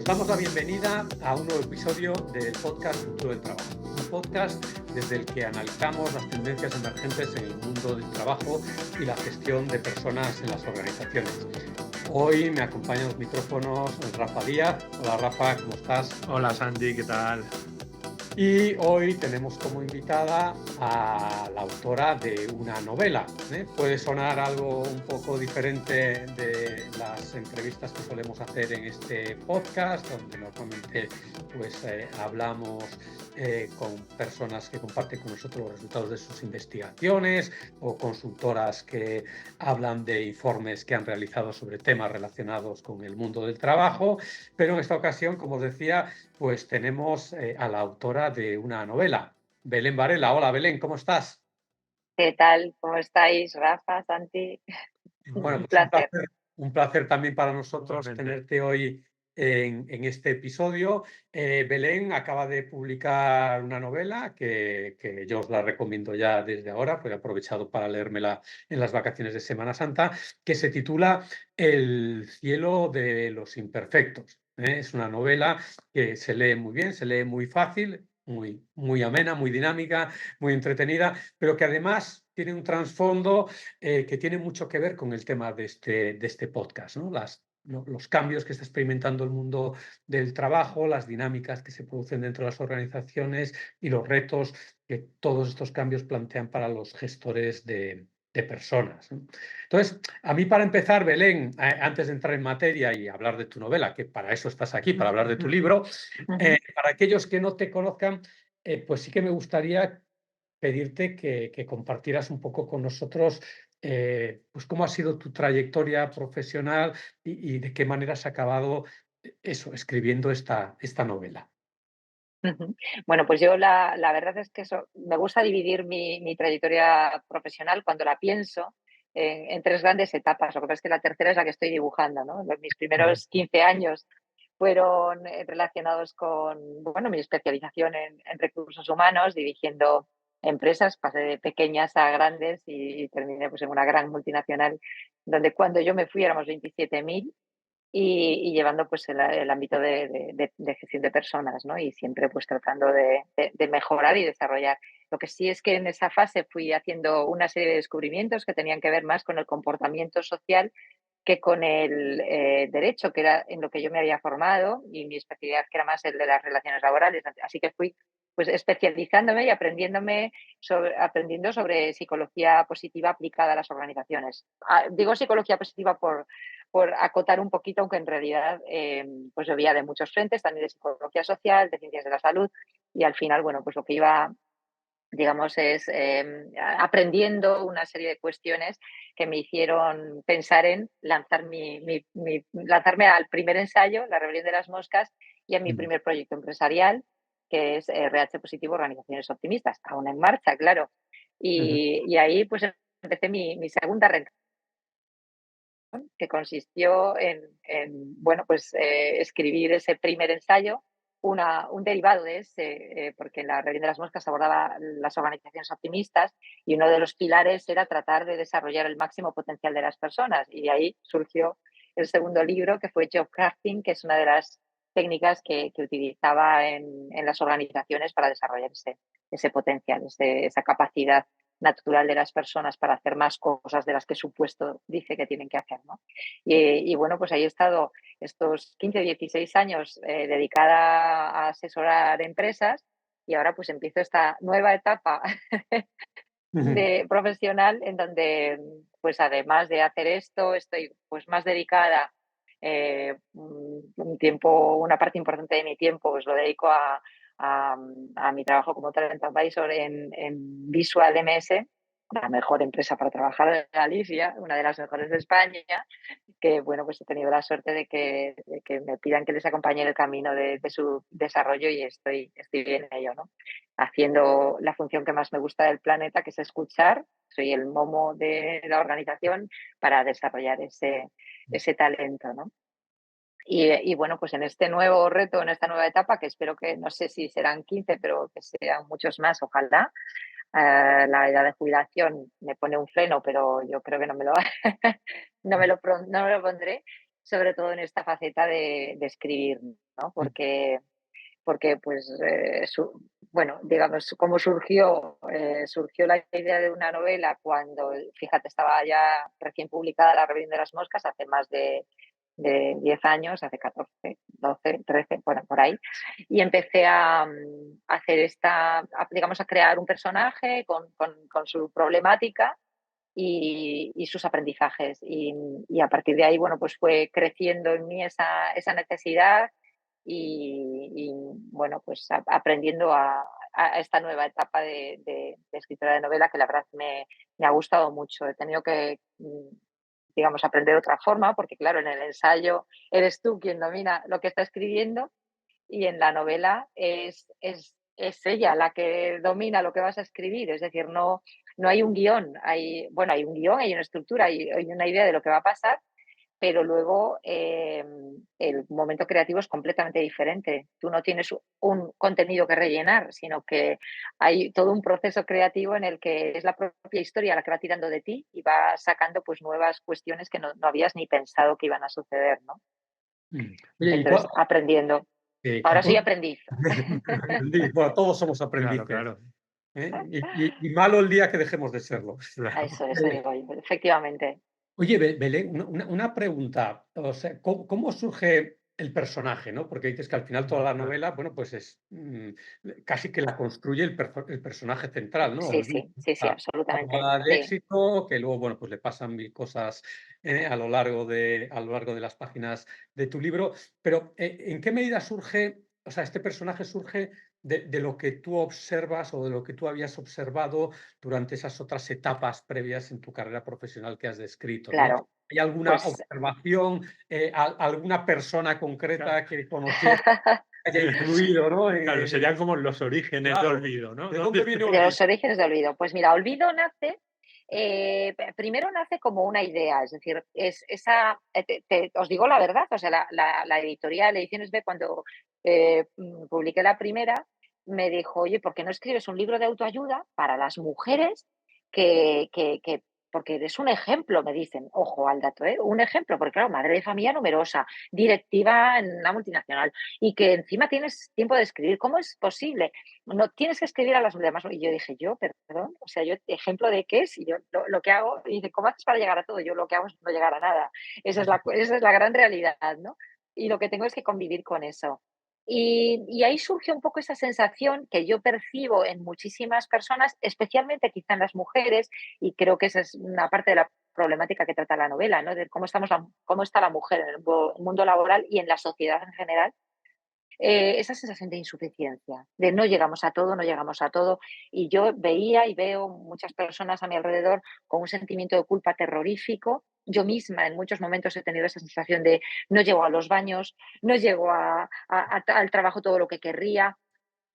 damos la bienvenida a un nuevo episodio del podcast Futuro del Trabajo, un podcast desde el que analizamos las tendencias emergentes en el mundo del trabajo y la gestión de personas en las organizaciones. Hoy me acompañan los micrófonos Rafa Díaz. Hola Rafa, ¿cómo estás? Hola Santi, ¿qué tal? Y hoy tenemos como invitada a la autora de una novela. Puede sonar algo un poco diferente de las entrevistas que solemos hacer en este podcast, donde normalmente hablamos con personas que comparten con nosotros los resultados de sus investigaciones o consultoras que hablan de informes que han realizado sobre temas relacionados con el mundo del trabajo. Pero en esta ocasión, como os decía, pues tenemos a la autora de una novela, Belén Varela. Hola Belén, ¿cómo estás? ¿Qué tal? ¿Cómo estáis, Rafa, Santi? Bueno, Un pues placer. un placer también para nosotros Igualmente. tenerte hoy en este episodio. Belén acaba de publicar una novela que yo os la recomiendo ya desde ahora, pues he aprovechado para leérmela en las vacaciones de Semana Santa, que se titula El cielo de los imperfectos. Es una novela que se lee muy bien, se lee muy fácil, muy amena, muy dinámica, muy entretenida, pero que además tiene un trasfondo que tiene mucho que ver con el tema de este podcast, ¿no? Los cambios que está experimentando el mundo del trabajo, las dinámicas que se producen dentro de las organizaciones y los retos que todos estos cambios plantean para los gestores de personas, ¿no? Entonces, a mí para empezar, Belén, antes de entrar en materia y hablar de tu novela, que para eso estás aquí, para hablar de tu libro, para aquellos que no te conozcan, pues sí que me gustaría pedirte que compartieras un poco con nosotros pues cómo ha sido tu trayectoria profesional y de qué manera has acabado escribiendo esta novela. Bueno, pues yo la verdad es que me gusta dividir mi trayectoria profesional cuando la pienso en tres grandes etapas. Lo que pasa es que la tercera es la que estoy dibujando, ¿no? Mis primeros 15 años fueron relacionados con, bueno, mi especialización en recursos humanos, dirigiendo empresas, pasé de pequeñas a grandes y terminé pues, en una gran multinacional, donde cuando yo me fui éramos 27.000 y llevando pues el ámbito de gestión de personas, ¿no? Y siempre pues tratando de mejorar y desarrollar. Lo que sí es que en esa fase fui haciendo una serie de descubrimientos que tenían que ver más con el comportamiento social que con el derecho, que era en lo que yo me había formado, y mi especialidad que era más el de las relaciones laborales. Así que fui pues especializándome y aprendiendo sobre psicología positiva aplicada a las organizaciones. Digo psicología positiva por acotar un poquito, aunque en realidad pues bebía de muchos frentes, también de psicología social, de ciencias de la salud, y al final, bueno, pues lo que iba, digamos, es aprendiendo una serie de cuestiones que me hicieron pensar en lanzarme al primer ensayo, La rebelión de las moscas, y a mi Mm. primer proyecto empresarial, que es RH Positivo, Organizaciones Optimistas, aún en marcha, claro. Ujú. Y ahí pues empecé mi segunda renta, que consistió bueno, pues escribir ese primer ensayo, un derivado de ese, porque la Rebelión de las Moscas abordaba las organizaciones optimistas y uno de los pilares era tratar de desarrollar el máximo potencial de las personas. Y de ahí surgió el segundo libro, que fue Job Crafting, que es una de las técnicas que utilizaba en las organizaciones para desarrollar ese potencial, esa capacidad natural de las personas para hacer más cosas de las que su puesto dice que tienen que hacer, ¿no? Y bueno, pues ahí he estado estos 15 o 16 años dedicada a asesorar empresas y ahora pues empiezo esta nueva etapa Ujú. profesional en donde pues además de hacer esto estoy pues más dedicada una parte importante de mi tiempo pues lo dedico a mi trabajo como Talent Advisor en Visual MS, la mejor empresa para trabajar de Galicia, una de las mejores de España, que bueno, pues he tenido la suerte de que me pidan que les acompañe en el camino de su desarrollo y estoy bien en ello, ¿no? Haciendo la función que más me gusta del planeta, que es escuchar. Soy el momo de la organización para desarrollar ese talento, ¿no? Y bueno, pues en este nuevo reto, en esta nueva etapa, que espero que, no sé si serán 15, pero que sean muchos más, ojalá. La edad de jubilación me pone un freno, pero yo creo que no me lo pondré. sobre todo en esta faceta de escribir, ¿no? mm, Porque pues, bueno, digamos, cómo surgió, surgió la idea de una novela cuando, fíjate, estaba ya recién publicada La Rebelión de las Moscas hace más de 10 años, hace 14, 12, 13, bueno, por ahí, y empecé a hacer digamos, a crear un personaje con su problemática y sus aprendizajes. Y a partir de ahí, bueno, pues fue creciendo en mí esa necesidad y, bueno, pues aprendiendo a esta nueva etapa de escritora de novela que la verdad me ha gustado mucho. He tenido que, digamos, aprender otra forma, porque claro, en el ensayo eres tú quien domina lo que está escribiendo y en la novela es ella la que domina lo que vas a escribir. Es decir, no hay un guión, bueno, hay un guión, hay una estructura, hay una idea de lo que va a pasar, pero luego el momento creativo es completamente diferente. Tú no tienes un contenido que rellenar, sino que hay todo un proceso creativo en el que es la propia historia la que va tirando de ti y va sacando pues nuevas cuestiones que no habías ni pensado que iban a suceder, ¿no? Oye, Entonces, aprendiendo. Ahora soy aprendiz. Bueno, todos somos Claro, aprendices, claro. ¿eh? Y malo el día que dejemos de serlo. Claro. Eso digo yo, efectivamente. Oye, Belén, una pregunta. O sea, ¿cómo surge el personaje, no? Porque dices que al final toda la novela, bueno, pues es casi que la construye el personaje central, ¿no? Sí, Es sí, sí, sí, una absolutamente. abogada de Sí, éxito que luego, bueno, pues le pasan mil cosas a lo largo de las páginas de tu libro. Pero, ¿en qué medida surge, o sea, este personaje surge de lo que tú observas o de lo que tú habías observado durante esas otras etapas previas en tu carrera profesional que has descrito, ¿no? claro. ¿Hay alguna Pues observación, alguna persona Claro. concreta que conocieras que haya influido, ¿no? Claro, serían como los orígenes de Claro, Olvido, ¿no? ¿de dónde ¿Dónde viene de Olvido? los orígenes de Olvido. Pues mira, Olvido nace, primero nace como una idea, es decir, es esa, os digo la verdad, o sea, la editorial Ediciones B, cuando publiqué la primera, me dijo, oye, ¿por qué no escribes un libro de autoayuda para las mujeres porque eres un ejemplo, me dicen, ojo al dato, ¿eh? Un ejemplo, porque claro, madre de familia numerosa, directiva en una multinacional y que encima tienes tiempo de escribir, ¿cómo es posible? No tienes que escribir a las demás. Y yo dije, yo, perdón, o sea, yo, ejemplo de qué es, y yo lo que hago, y dice, ¿cómo haces para llegar a todo? Yo lo que hago es no llegar a nada. Esa es la gran realidad, ¿no? Y lo que tengo es que convivir con eso. Y ahí surge un poco esa sensación que yo percibo en muchísimas personas, especialmente quizá en las mujeres, y creo que esa es una parte de la problemática que trata la novela, ¿no? De cómo está la mujer en el mundo laboral y en la sociedad en general, esa sensación de insuficiencia, de no llegamos a todo, no llegamos a todo. Y yo veía y veo muchas personas a mi alrededor con un sentimiento de culpa terrorífico. Yo misma en muchos momentos he tenido esa sensación de no llego a los baños, no llego al trabajo todo lo que querría.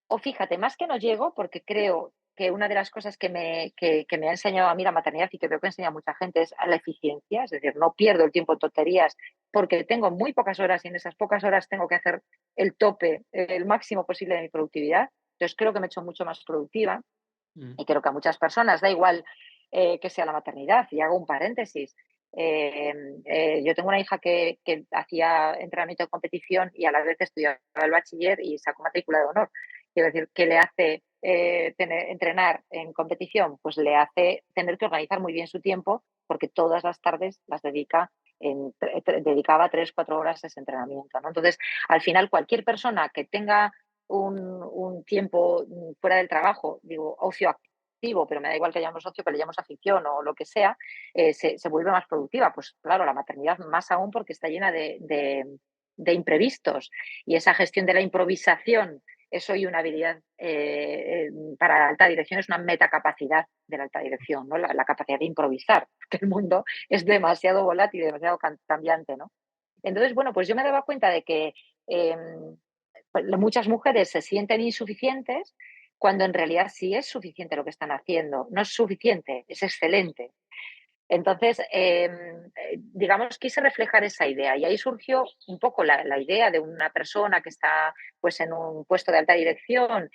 O fíjate, más que no llego, porque creo que una de las cosas que me ha enseñado a mí la maternidad y que veo que enseña a mucha gente es a la eficiencia, es decir, no pierdo el tiempo en tonterías porque tengo muy pocas horas y en esas pocas horas tengo que hacer el tope, el máximo posible de mi productividad. Entonces creo que me he hecho mucho más productiva Mm, y creo que a muchas personas da igual que sea la maternidad. Y hago un paréntesis. Eh, yo tengo una hija que hacía entrenamiento de competición y a la vez estudiaba el bachiller y sacó matrícula de honor. Quiero decir, ¿qué le hace entrenar en competición? Pues le hace tener que organizar muy bien su tiempo porque todas las tardes las dedicaba 3, 4 horas a ese entrenamiento, ¿no? Entonces, al final, cualquier persona que tenga un tiempo fuera del trabajo, digo, ocio activo, pero me da igual que llamemos ocio, que le llamemos afición o lo que sea, se vuelve más productiva. Pues claro, la maternidad más aún porque está llena de imprevistos y esa gestión de la improvisación, eso y una habilidad para la alta dirección es una metacapacidad de la alta dirección, ¿no? La capacidad de improvisar, que el mundo es demasiado volátil, demasiado cambiante, ¿no? Entonces, bueno, pues yo me daba cuenta de que pues, muchas mujeres se sienten insuficientes cuando en realidad sí es suficiente lo que están haciendo. No es suficiente, es excelente. Entonces, digamos, quise reflejar esa idea y ahí surgió un poco la idea de una persona que está pues, en un puesto de alta dirección,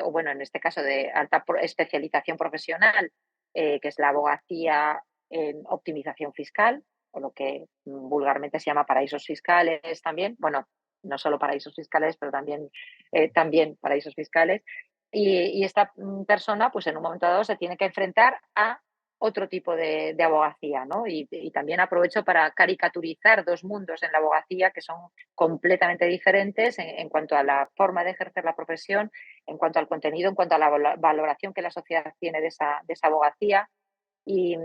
o bueno, en este caso de alta especialización profesional, que es la abogacía en optimización fiscal o lo que vulgarmente se llama paraísos fiscales también. Bueno, no solo paraísos fiscales, pero también paraísos fiscales. Y esta persona, pues en un momento dado, se tiene que enfrentar a otro tipo de abogacía, ¿no? Y también aprovecho para caricaturizar dos mundos en la abogacía que son completamente diferentes en cuanto a la forma de ejercer la profesión, en cuanto al contenido, en cuanto a la valoración que la sociedad tiene de esa abogacía. Y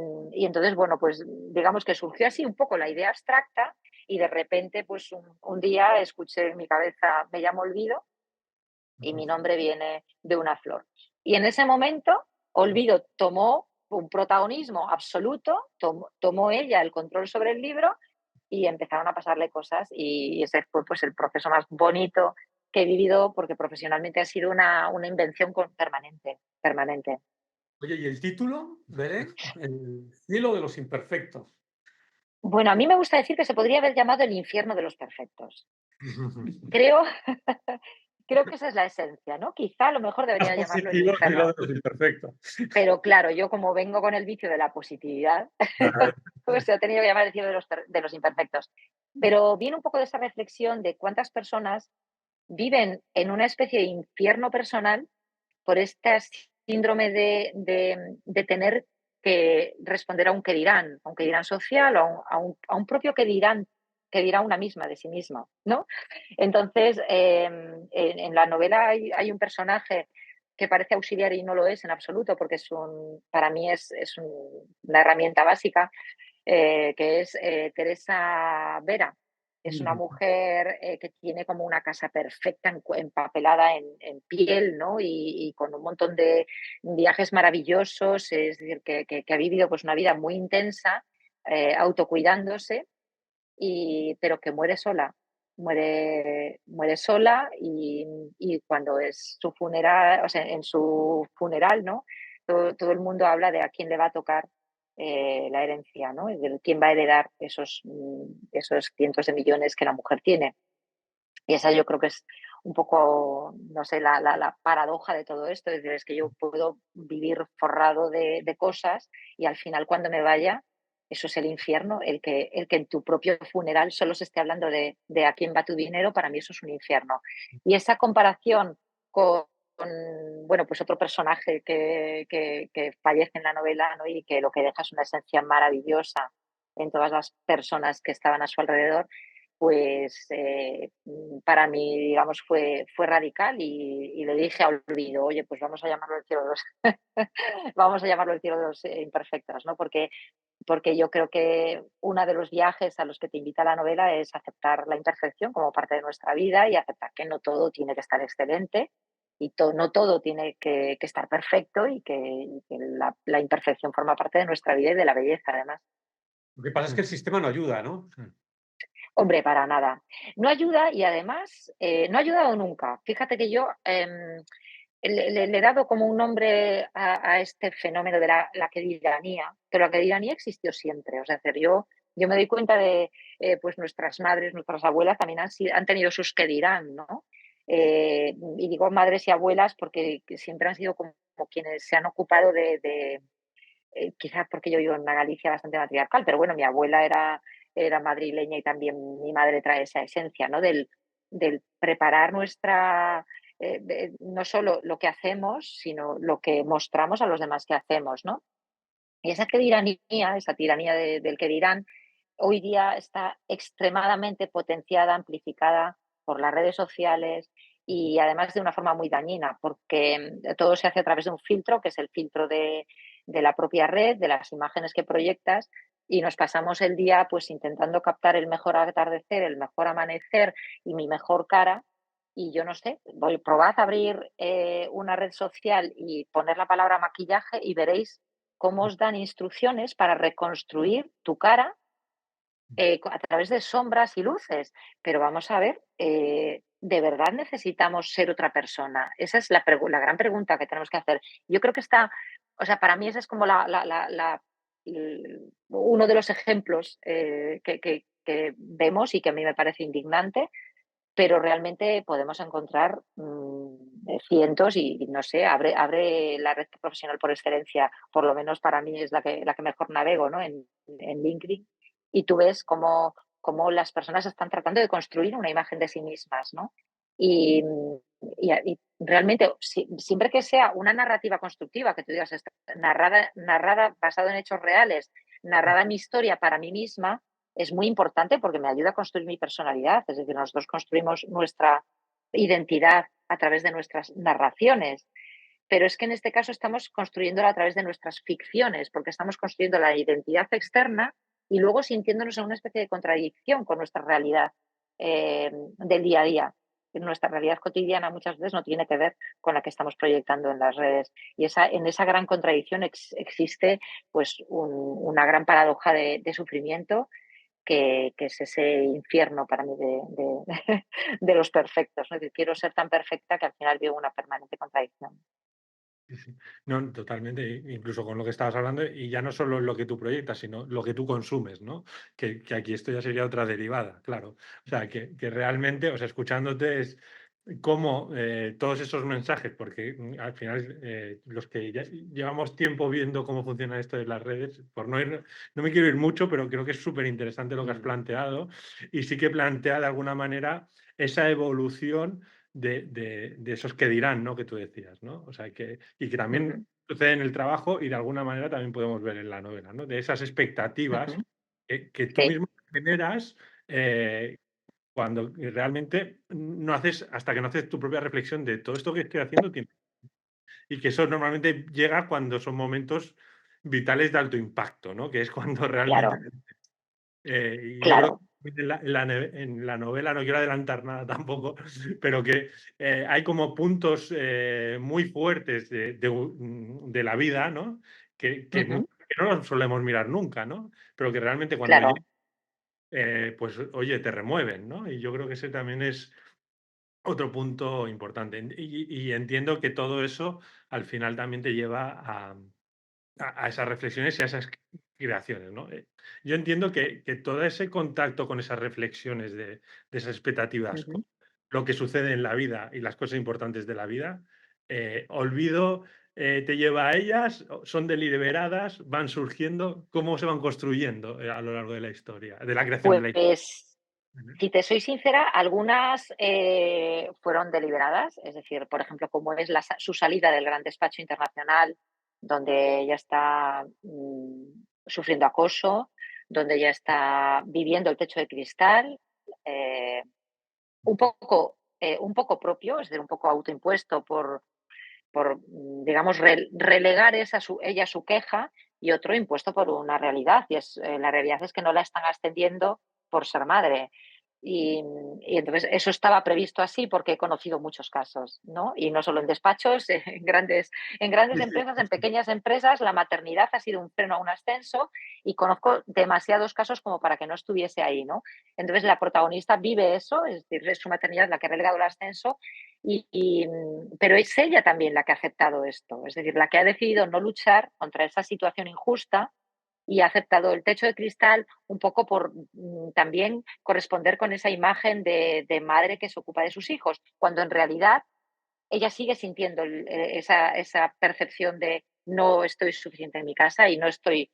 entonces, bueno, pues digamos que surgió así un poco la idea abstracta y de repente, pues un día escuché en mi cabeza, me llamo Olvido y mi nombre viene de una flor. Y en ese momento, Olvido tomó un protagonismo absoluto, tomó ella el control sobre el libro y empezaron a pasarle cosas y ese fue pues el proceso más bonito que he vivido porque profesionalmente ha sido una invención permanente, permanente. Oye, ¿y el título, Belén? El cielo de los imperfectos. Bueno, a mí me gusta decir que se podría haber llamado el infierno de los perfectos. Creo, creo que esa es la esencia, ¿no? Quizá a lo mejor Más debería llamarlo el positivo, cielo infierno. de los imperfectos. Pero claro, yo como vengo con el vicio de la positividad, pues se ha tenido que llamar el cielo de los imperfectos. Pero viene un poco de esa reflexión de cuántas personas viven en una especie de infierno personal por este síndrome de tener que responder a un que dirán social, a un propio que dirá una misma de sí misma, ¿no? Entonces, en la novela hay un personaje que parece auxiliar y no lo es en absoluto, porque para mí una herramienta básica, que es Teresa Vera. Es una mujer que tiene como una casa perfecta, empapelada en piel, ¿no? Y con un montón de viajes maravillosos, es decir, que ha vivido pues, una vida muy intensa, autocuidándose, pero que muere sola. Muere sola y cuando es su funeral, o sea, en su funeral, ¿no? Todo el mundo habla de a quién le va a tocar la herencia, ¿no? Y de quién va a heredar esos cientos de millones que la mujer tiene. Y esa yo creo que es un poco, no sé, la paradoja de todo esto. Es decir, es que yo puedo vivir forrado de cosas y al final cuando me vaya, eso es el infierno. El que en tu propio funeral solo se esté hablando de a quién va tu dinero, para mí eso es un infierno. Y esa comparación bueno, pues otro personaje que fallece en la novela, ¿no? Y que lo que deja es una esencia maravillosa en todas las personas que estaban a su alrededor, pues para mí, digamos, fue radical y le dije a Olvido, oye, pues vamos a llamarlo el cielo de los, vamos a llamarlo el cielo de los imperfectos, ¿no? Porque yo creo que uno de los viajes a los que te invita la novela es aceptar la imperfección como parte de nuestra vida y aceptar que no todo tiene que estar excelente y no todo tiene que estar perfecto y que la imperfección forma parte de nuestra vida y de la belleza, además. Lo que pasa es que el sistema no ayuda, ¿no? Hombre, para nada. No ayuda y además no ha ayudado nunca. Fíjate que yo le he dado como un nombre a este fenómeno de la quediranía, pero la quediranía existió siempre. O sea, yo me doy cuenta de, pues nuestras madres, nuestras abuelas también han tenido sus que dirán, ¿no? Y digo madres y abuelas porque siempre han sido como quienes se han ocupado quizás porque yo vivo en una Galicia bastante matriarcal, pero bueno, mi abuela era madrileña y también mi madre trae esa esencia, ¿no? Del preparar no solo lo que hacemos, sino lo que mostramos a los demás que hacemos, ¿no? Y esa tiranía del que dirán, hoy día está extremadamente potenciada, amplificada por las redes sociales y además de una forma muy dañina, porque todo se hace a través de un filtro, que es el filtro de la propia red, de las imágenes que proyectas, y nos pasamos el día pues intentando captar el mejor atardecer, el mejor amanecer y mi mejor cara. Y yo no sé, probad a abrir una red social y poner la palabra maquillaje y veréis cómo os dan instrucciones para reconstruir tu cara a través de sombras y luces. Pero vamos a ver, ¿de verdad necesitamos ser otra persona? Esa es la gran pregunta que tenemos que hacer. Yo creo que o sea, para mí ese es como uno de los ejemplos que vemos y que a mí me parece indignante, pero realmente podemos encontrar cientos y no sé, abre la red profesional por excelencia, por lo menos para mí es la que mejor navego, ¿no? En LinkedIn y tú ves cómo las personas están tratando de construir una imagen de sí mismas, ¿no? Y, y realmente, siempre que sea una narrativa constructiva, que tú digas, narrada basado en hechos reales, narrada mi historia para mí misma, es muy importante porque me ayuda a construir mi personalidad. Es decir, nosotros construimos nuestra identidad a través de nuestras narraciones, pero es que en este caso estamos construyéndola a través de nuestras ficciones, porque estamos construyendo la identidad externa y luego sintiéndonos en una especie de contradicción con nuestra realidad del día a día. Nuestra realidad cotidiana muchas veces no tiene que ver con la que estamos proyectando en las redes. Y en esa gran contradicción existe pues una gran paradoja de sufrimiento que es ese infierno para mí de los perfectos, ¿no? Es decir, quiero ser tan perfecta que al final vivo una permanente contradicción. Sí, sí. No, totalmente, incluso con lo que estabas hablando, y ya no solo lo que tú proyectas, sino lo que tú consumes, ¿no? Que aquí esto ya sería otra derivada, claro. O sea, que realmente, o sea, escuchándote es cómo todos esos mensajes, porque al final los que ya llevamos tiempo viendo cómo funciona esto de las redes, por no me quiero ir mucho, pero creo que es súper interesante lo que has planteado, y sí que plantea de alguna manera esa evolución de esos que dirán, ¿no? Que tú decías, ¿no? O sea, y que también Ujú, sucede en el trabajo y de alguna manera también podemos ver en la novela, ¿no? De esas expectativas ujú. que tú Sí, mismo generas cuando realmente no haces, hasta que no haces tu propia reflexión de todo esto que estoy haciendo, y que eso normalmente llega cuando son momentos vitales de alto impacto, ¿no? Que es cuando realmente claro, y yo creo claro. que en la novela, no quiero adelantar nada tampoco, pero que hay como puntos muy fuertes de la vida, ¿no? Ujú, Que no los solemos mirar nunca, ¿no? Pero que realmente cuando claro. llegan, pues oye, te remueven, ¿no? Y yo creo que ese también es otro punto importante. Y entiendo que todo eso al final también te lleva a esas reflexiones y a esas creaciones, ¿no? Yo entiendo que todo ese contacto con esas reflexiones de esas expectativas, con Ujú. lo que sucede en la vida y las cosas importantes de la vida, olvido te lleva a ellas, son deliberadas, van surgiendo, cómo se van construyendo a lo largo de la historia, de la creación de la historia. Pues, si te soy sincera, algunas fueron deliberadas, es decir, por ejemplo, como es su salida del gran despacho internacional, donde ella está sufriendo acoso, donde ella está viviendo el techo de cristal, eh, un poco propio, es decir, un poco autoimpuesto digamos, relegar ella su queja y otro impuesto por una realidad. Y la realidad es que no la están ascendiendo por ser madre. Y entonces eso estaba previsto así porque he conocido muchos casos, ¿no? Y no solo en despachos, en grandes Sí, sí, empresas, en pequeñas empresas, la maternidad ha sido un freno a un ascenso y conozco demasiados casos como para que no estuviese ahí, ¿no? Entonces la protagonista vive eso, es decir, es su maternidad la que ha relegado el ascenso pero es ella también la que ha aceptado esto, es decir, la que ha decidido no luchar contra esa situación injusta y ha aceptado el techo de cristal un poco por también corresponder con esa imagen de madre que se ocupa de sus hijos, cuando en realidad ella sigue sintiendo esa percepción de no estoy suficiente en mi casa y no estoy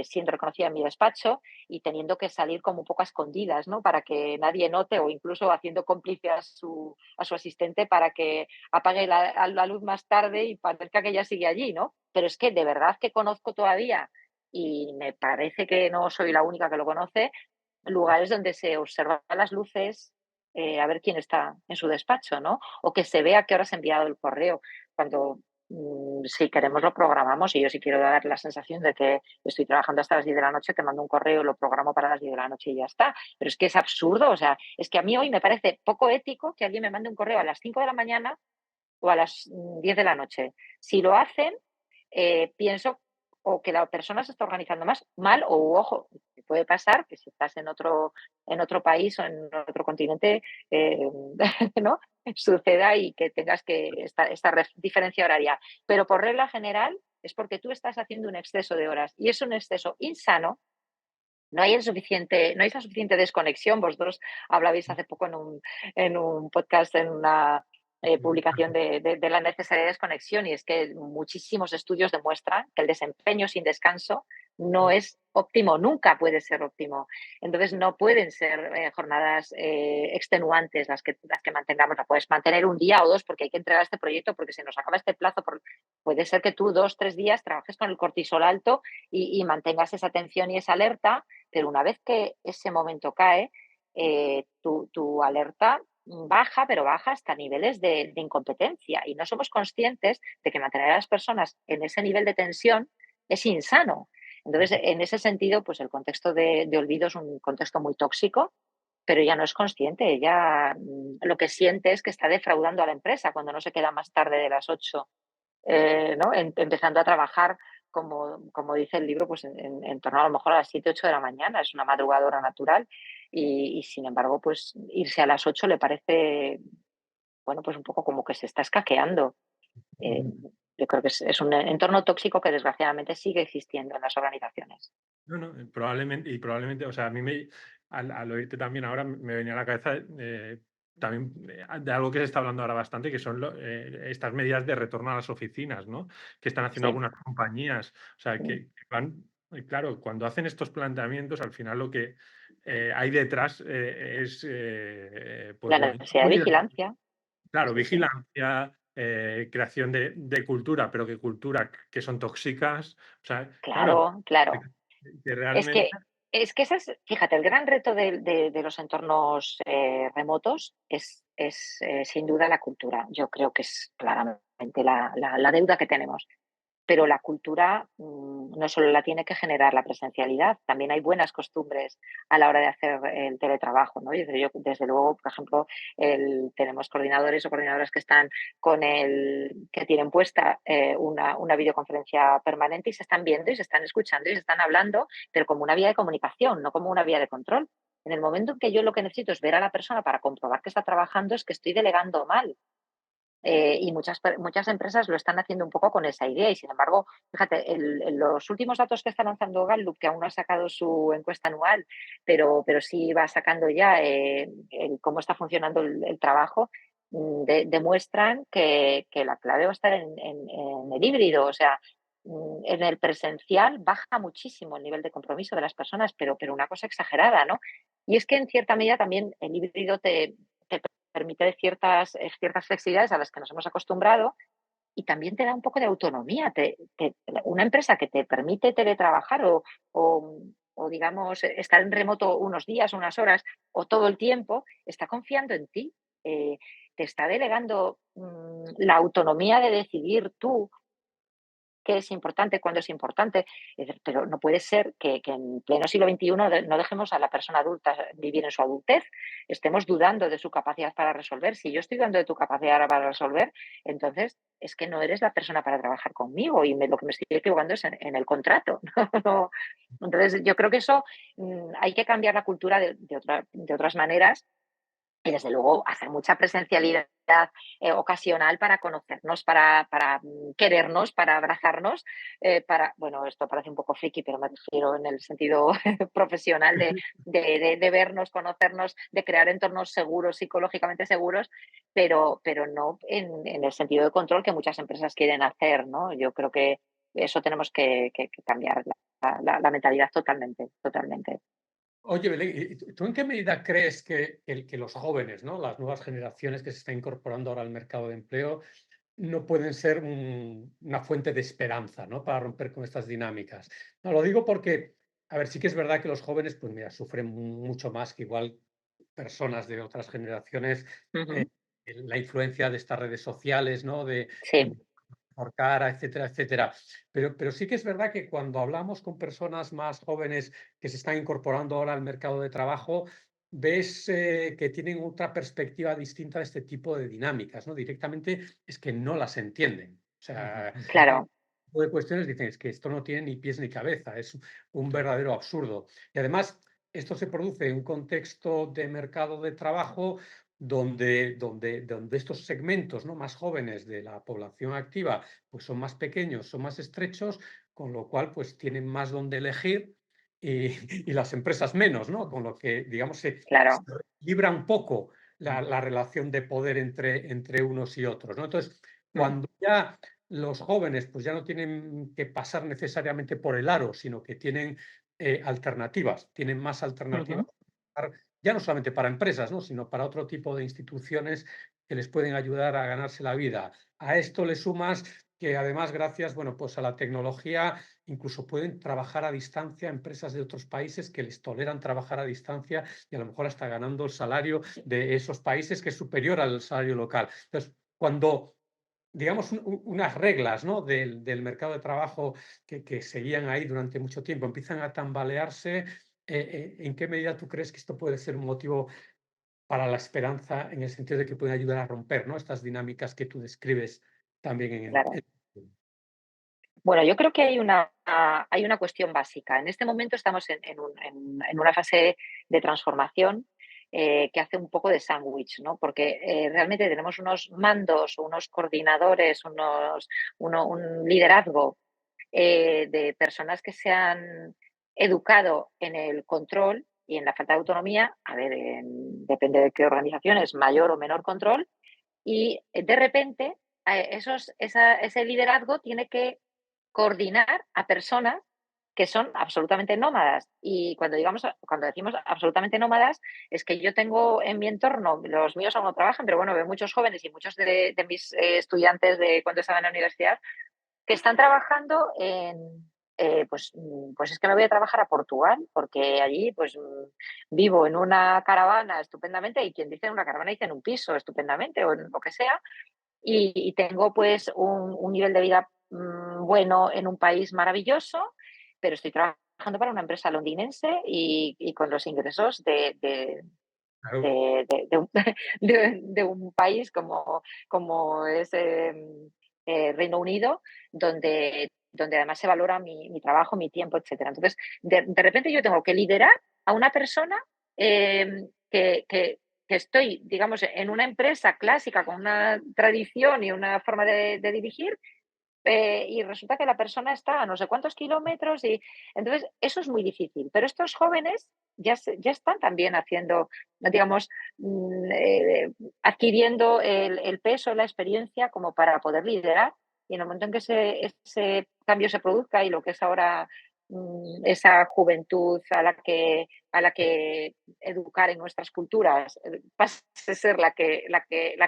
siendo reconocida en mi despacho y teniendo que salir como un poco a escondidas, ¿no? Para que nadie note o incluso haciendo cómplice a su asistente para que apague la luz más tarde y parezca que ella sigue allí, ¿no? Pero es que de verdad que conozco todavía, y me parece que no soy la única que lo conoce, lugares donde se observan las luces a ver quién está en su despacho, ¿no? O que se vea a qué hora se ha enviado el correo. Cuando si queremos lo programamos y yo si quiero dar la sensación de que estoy trabajando hasta las 10 de la noche, te mando un correo, lo programo para las 10 de la noche y ya está. Pero es que es absurdo, o sea, es que a mí hoy me parece poco ético que alguien me mande un correo a las 5 de la mañana o a las 10 de la noche. Si lo hacen, pienso o que la persona se está organizando más mal o, ojo, puede pasar que si estás en otro país o en otro continente, ¿no? Suceda y que tengas que esta diferencia horaria. Pero por regla general es porque tú estás haciendo un exceso de horas y es un exceso insano. No hay esa suficiente desconexión. Vosotros hablabais hace poco en un podcast, en una publicación de la necesaria desconexión, y es que muchísimos estudios demuestran que el desempeño sin descanso no es óptimo, nunca puede ser óptimo. Entonces no pueden ser jornadas extenuantes las que mantengamos. La puedes mantener un día o dos porque hay que entregar este proyecto, porque se nos acaba este plazo. Puede ser que tú 2, 3 días trabajes con el cortisol alto y mantengas esa atención y esa alerta, pero una vez que ese momento cae, tu alerta baja, pero baja hasta niveles de incompetencia, y no somos conscientes de que mantener a las personas en ese nivel de tensión es insano. Entonces, en ese sentido, pues el contexto de olvido es un contexto muy tóxico, pero ella no es consciente. Ella lo que siente es que está defraudando a la empresa cuando no se queda más tarde de las 8, ¿no? Empezando a trabajar, como dice el libro, pues en torno a lo mejor a las 7, 8 de la mañana. Es una madrugadora natural y sin embargo, pues irse a las 8 le parece, bueno, pues un poco como que se está escaqueando. Eh, yo creo que es un entorno tóxico que desgraciadamente sigue existiendo en las organizaciones. No, no, probablemente, o sea, a mí al oírte también ahora me venía a la cabeza también de algo que se está hablando ahora bastante, que son estas medidas de retorno a las oficinas, ¿no? Que están haciendo Sí. algunas compañías. O sea, que van, y claro, cuando hacen estos planteamientos, al final lo que hay detrás es, pues La bueno, necesidad de vigilancia. claro, Sí, sí. vigilancia, creación de cultura, pero que cultura que son tóxicas. O sea, claro, Claro, claro. que Es realmente. que, es que ese es, fíjate, el gran reto de los entornos remotos es sin duda la cultura. Yo creo que es claramente la deuda que tenemos. Pero la cultura no solo la tiene que generar la presencialidad, también hay buenas costumbres a la hora de hacer el teletrabajo, ¿no? Desde luego, por ejemplo, tenemos coordinadores o coordinadoras que están que tienen puesta una videoconferencia permanente y se están viendo y se están escuchando y se están hablando, pero como una vía de comunicación, no como una vía de control. En el momento en que yo lo que necesito es ver a la persona para comprobar que está trabajando, es que estoy delegando mal. Y muchas empresas lo están haciendo un poco con esa idea y, sin embargo, fíjate, los últimos datos que está lanzando Gallup, que aún no ha sacado su encuesta anual, pero sí va sacando ya cómo está funcionando el trabajo, demuestran que la clave va a estar en el híbrido. O sea, en el presencial baja muchísimo el nivel de compromiso de las personas, pero una cosa exagerada, ¿no? Y es que en cierta medida también el híbrido te permite ciertas flexibilidades a las que nos hemos acostumbrado y también te da un poco de autonomía. Una empresa que te permite teletrabajar o, digamos, estar en remoto unos días, unas horas o todo el tiempo, está confiando en ti. eh, Te está delegando la autonomía de decidir tú qué es importante, cuándo es importante. Pero no puede ser que en pleno siglo XXI no dejemos a la persona adulta vivir en su adultez, estemos dudando de su capacidad para resolver. Si yo estoy dudando de tu capacidad para resolver, entonces es que no eres la persona para trabajar conmigo y lo que me estoy equivocando es en el contrato. No. Entonces, yo creo que eso hay que cambiar la cultura de otras maneras y, desde luego, hacer mucha presencialidad ocasional para conocernos, para querernos, para abrazarnos, bueno, esto parece un poco friki, pero me refiero en el sentido profesional de vernos, conocernos, de crear entornos seguros, psicológicamente seguros, pero no en el sentido de control que muchas empresas quieren hacer, ¿no? Yo creo que eso tenemos que cambiar la mentalidad totalmente, totalmente. Oye, Belén, ¿y tú en qué medida crees que los jóvenes, ¿no? Las nuevas generaciones que se están incorporando ahora al mercado de empleo, no pueden ser una fuente de esperanza, ¿no? Para romper con estas dinámicas? No, lo digo porque, a ver, sí que es verdad que los jóvenes, pues mira, sufren mucho más que igual personas de otras generaciones, eh, Ujú. la influencia de estas redes sociales, ¿no? Sí, Por cara, etcétera, etcétera. Pero sí que es verdad que cuando hablamos con personas más jóvenes que se están incorporando ahora al mercado de trabajo, ves que tienen otra perspectiva distinta de este tipo de dinámicas, ¿no? Directamente es que no las entienden. O sea, claro. de cuestiones dicen, es que esto no tiene ni pies ni cabeza, es un verdadero absurdo. Y además, esto se produce en un contexto de mercado de trabajo donde estos segmentos, ¿no? Más jóvenes de la población activa pues son más pequeños, son más estrechos, con lo cual pues tienen más donde elegir y las empresas menos, ¿no? Con lo que, digamos, se Claro. libra un poco la relación de poder entre unos y otros, ¿no? Entonces, Mm. cuando ya los jóvenes pues ya no tienen que pasar necesariamente por el aro, sino que tienen alternativas, tienen más alternativas, Ujú. ya no solamente para empresas, ¿no? Sino para otro tipo de instituciones que les pueden ayudar a ganarse la vida. A esto le sumas que además, gracias, bueno, pues a la tecnología, incluso pueden trabajar a distancia empresas de otros países que les toleran trabajar a distancia y a lo mejor hasta ganando el salario de esos países que es superior al salario local. Entonces, cuando digamos, unas reglas, ¿no? Del mercado de trabajo que seguían ahí durante mucho tiempo, empiezan a tambalearse. ¿En qué medida tú crees que esto puede ser un motivo para la esperanza en el sentido de que pueden ayudar a romper, ¿no? Estas dinámicas que tú describes también en el... Claro. Bueno, yo creo que hay una cuestión básica. En este momento estamos en una fase de transformación que hace un poco de sándwich, ¿no? Porque realmente tenemos unos mandos, unos coordinadores, un liderazgo de personas que se han educado en el control y en la falta de autonomía. A ver, depende de qué organización es mayor o menor control. Y de repente ese liderazgo tiene que coordinar a personas que son absolutamente nómadas. Y cuando decimos absolutamente nómadas, es que yo tengo en mi entorno, los míos aún no trabajan, pero bueno, veo muchos jóvenes y muchos de mis estudiantes de cuando estaban en la universidad que están trabajando pues es que me voy a trabajar a Portugal, porque allí pues vivo en una caravana estupendamente, y quien dice en una caravana dice en un piso estupendamente o en lo que sea, y tengo pues un nivel de vida bueno en un país maravilloso, pero estoy trabajando para una empresa londinense y con los ingresos Claro, un, de un país como es Reino Unido, donde además se valora mi trabajo, mi tiempo, etcétera. Entonces, de repente yo tengo que liderar a una persona eh, que, que, que estoy, digamos, en una empresa clásica con una tradición y una forma de dirigir, y resulta que la persona está a no sé cuántos kilómetros y entonces eso es muy difícil. Pero estos jóvenes ya están también haciendo, digamos, adquiriendo el peso, la experiencia como para poder liderar. Y en el momento en que ese cambio se produzca y lo que es ahora esa juventud a la que educar en nuestras culturas pase a ser la que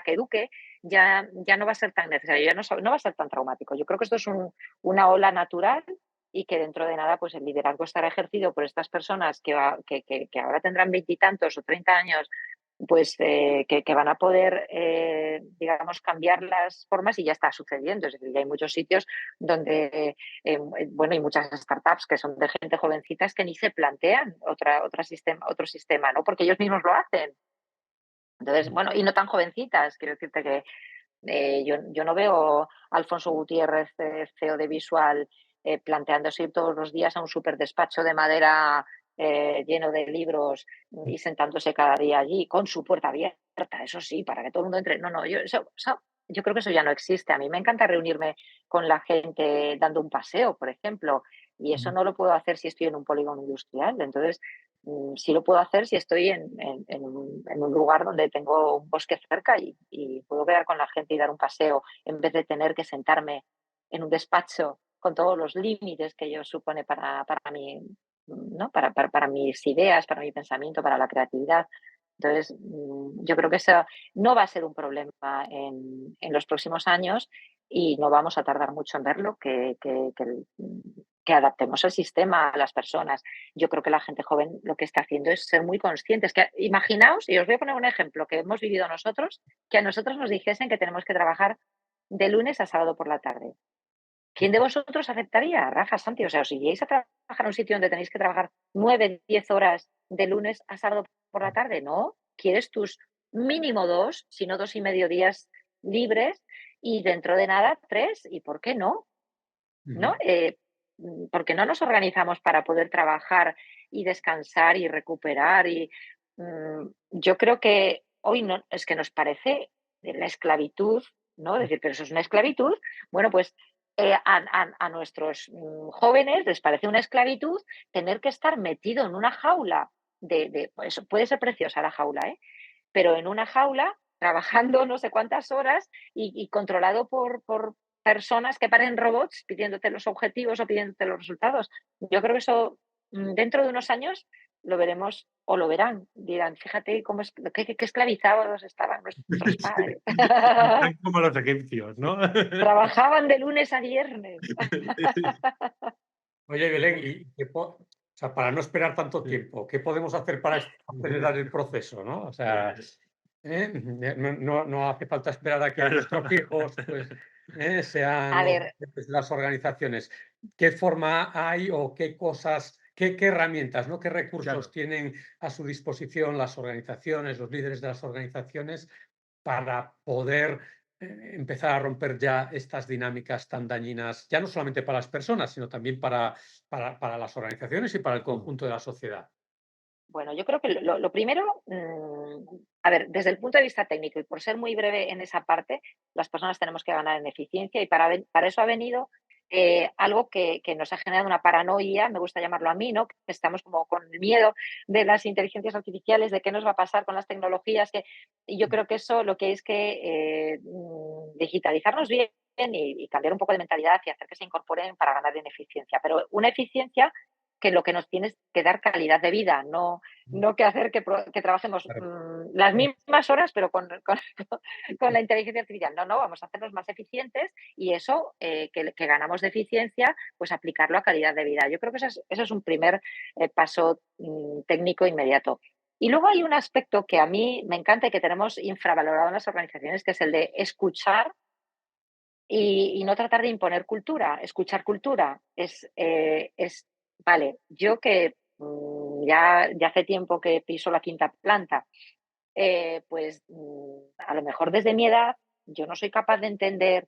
eduque, ya no va a ser tan necesario, no va a ser tan traumático. Yo creo que esto es una ola natural y que dentro de nada pues el liderazgo estará ejercido por estas personas que ahora tendrán veintitantos o 30 años, pues que van a poder, digamos, cambiar las formas y ya está sucediendo. Es decir, ya hay muchos sitios donde, bueno, hay muchas startups que son de gente jovencitas que ni se plantean otro sistema, ¿no? Porque ellos mismos lo hacen. Entonces, bueno, y no tan jovencitas, quiero decirte que yo no veo a Alfonso Gutiérrez, CEO de Visual, planteándose ir todos los días a un super despacho de madera lleno de libros y sentándose cada día allí con su puerta abierta, eso sí, para que todo el mundo entre. No, no, yo creo que eso ya no existe. A mí me encanta reunirme con la gente dando un paseo, por ejemplo, y eso no lo puedo hacer si estoy en un polígono industrial. Entonces, sí lo puedo hacer si estoy en un lugar donde tengo un bosque cerca y puedo quedar con la gente y dar un paseo en vez de tener que sentarme en un despacho con todos los límites que ello supone para mí, ¿no? Para mis ideas, para mi pensamiento, para la creatividad. Entonces, yo creo que eso no va a ser un problema en los próximos años y no vamos a tardar mucho en verlo, que adaptemos el sistema a las personas. Yo creo que la gente joven lo que está haciendo es ser muy conscientes. Que, imaginaos, y os voy a poner un ejemplo que hemos vivido nosotros, que a nosotros nos dijesen que tenemos que trabajar de lunes a sábado por la tarde. ¿Quién de vosotros aceptaría? Rafa, Santi, o sea, os iríais a trabajar a un sitio donde tenéis que trabajar 9, 10 horas de lunes a sábado por la tarde. No, quieres tus mínimo 2, si no 2,5 días libres y dentro de nada 3. ¿Y por qué no? ¿No? Porque no nos organizamos para poder trabajar y descansar y recuperar. Yo creo que hoy no, es que nos parece la esclavitud, ¿no? Decir, pero eso es una esclavitud. Bueno, pues a nuestros jóvenes les parece una esclavitud tener que estar metido en una jaula pues, puede ser preciosa la jaula, ¿eh? Pero en una jaula trabajando no sé cuántas horas y controlado personas que parecen robots pidiéndote los objetivos o pidiéndote los resultados. Yo creo que eso dentro de unos años lo veremos o lo verán. Dirán, fíjate cómo qué esclavizados estaban nuestros Sí, padres. están como los egipcios, ¿no? Trabajaban de lunes a viernes. Oye, Belén, o sea, para no esperar tanto Sí. tiempo, ¿qué podemos hacer para acelerar el proceso, no? O sea, no hace falta esperar a que Claro. nuestros hijos, pues, sean A los ver, jefes de las organizaciones. ¿Qué forma hay o qué cosas, qué herramientas, ¿no? ¿Qué recursos Claro. tienen a su disposición las organizaciones, los líderes de las organizaciones para poder empezar a romper ya estas dinámicas tan dañinas, ya no solamente para las personas, sino también para las organizaciones y para el conjunto de la sociedad? bueno, yo creo que lo primero, a ver, desde el punto de vista técnico y por ser muy breve en esa parte, las personas tenemos que ganar en eficiencia y para eso ha venido algo que nos ha generado una paranoia, me gusta llamarlo a mí, ¿no? Que estamos como con el miedo de las inteligencias artificiales, de qué nos va a pasar con las tecnologías, y yo creo que eso lo que es que digitalizarnos bien y cambiar un poco de mentalidad y hacer que se incorporen para ganar en eficiencia, pero una eficiencia que lo que nos tiene es que dar calidad de vida, no que hacer que trabajemos Claro. las mismas horas, pero con la inteligencia artificial. No, vamos a hacernos más eficientes y eso que ganamos de eficiencia, pues aplicarlo a calidad de vida. Yo creo que eso es un primer paso técnico inmediato. Y luego hay un aspecto que a mí me encanta y que tenemos infravalorado en las organizaciones, que es el de escuchar y no tratar de imponer cultura. Escuchar cultura es vale, yo que ya hace tiempo que piso la quinta planta, pues a lo mejor desde mi edad yo no soy capaz de entender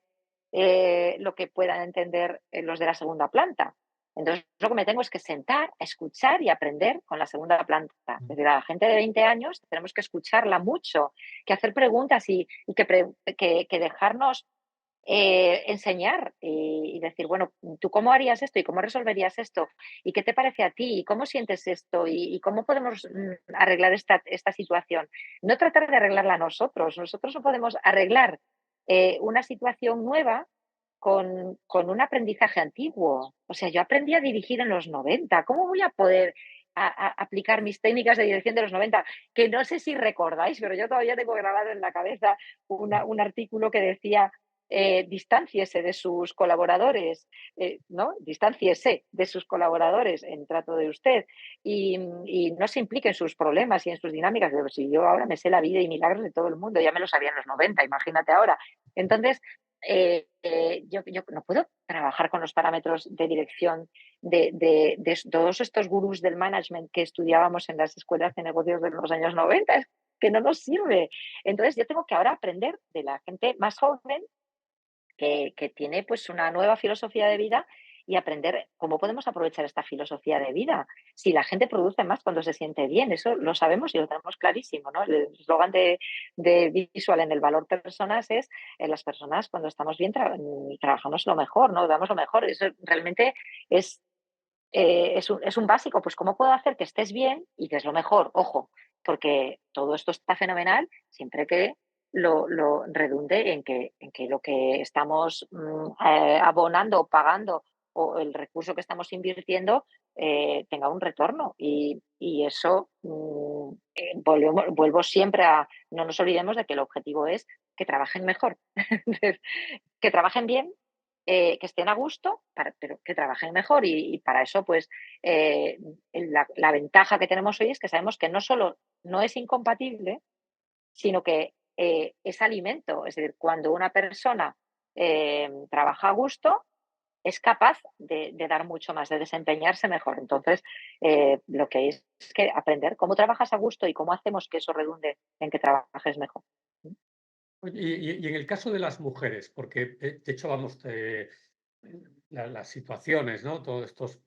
lo que puedan entender los de la segunda planta. Entonces, lo que me tengo es que sentar, a escuchar y aprender con la segunda planta. Desde la gente de 20 años tenemos que escucharla mucho, que hacer preguntas y que dejarnos enseñar y decir, bueno, ¿tú cómo harías esto y cómo resolverías esto? ¿Y qué te parece a ti? ¿Y cómo sientes esto? ¿Y cómo podemos arreglar esta situación? No tratar de arreglarla nosotros no podemos arreglar una situación nueva con un aprendizaje antiguo. O sea, yo aprendí a dirigir en los 90. ¿Cómo voy a poder aplicar mis técnicas de dirección de los 90? Que no sé si recordáis, pero yo todavía tengo grabado en la cabeza un artículo que decía distánciese de sus colaboradores, ¿no? Distánciese de sus colaboradores en trato de usted y no se implique en sus problemas y en sus dinámicas. Pero si yo ahora me sé la vida y milagros de todo el mundo, ya me lo sabía en los 90, imagínate ahora. Entonces, yo no puedo trabajar con los parámetros de dirección de todos estos gurús del management que estudiábamos en las escuelas de negocios de los años 90, es que no nos sirve. Entonces, yo tengo que ahora aprender de la gente más joven que tiene pues una nueva filosofía de vida y aprender cómo podemos aprovechar esta filosofía de vida. Si la gente produce más cuando se siente bien, eso lo sabemos y lo tenemos clarísimo, ¿no? El eslogan de Visual en el valor personas es las personas cuando estamos bien trabajamos lo mejor, ¿no? Damos lo mejor. Eso realmente es, es un básico. Pues cómo puedo hacer que estés bien y que es lo mejor, ojo, porque todo esto está fenomenal siempre que lo redunde en que lo que estamos abonando o pagando o el recurso que estamos invirtiendo tenga un retorno. Y eso vuelvo siempre a, no nos olvidemos de que el objetivo es que trabajen mejor, que trabajen bien, que estén a gusto, pero que trabajen mejor. Y para eso, pues, la ventaja que tenemos hoy es que sabemos que no solo no es incompatible, sino que es alimento. Es decir, cuando una persona trabaja a gusto, es capaz de dar mucho más, de desempeñarse mejor. Entonces, lo que es que aprender cómo trabajas a gusto y cómo hacemos que eso redunde en que trabajes mejor. Oye, y en el caso de las mujeres, porque de hecho, vamos, las situaciones, ¿no? Todos estos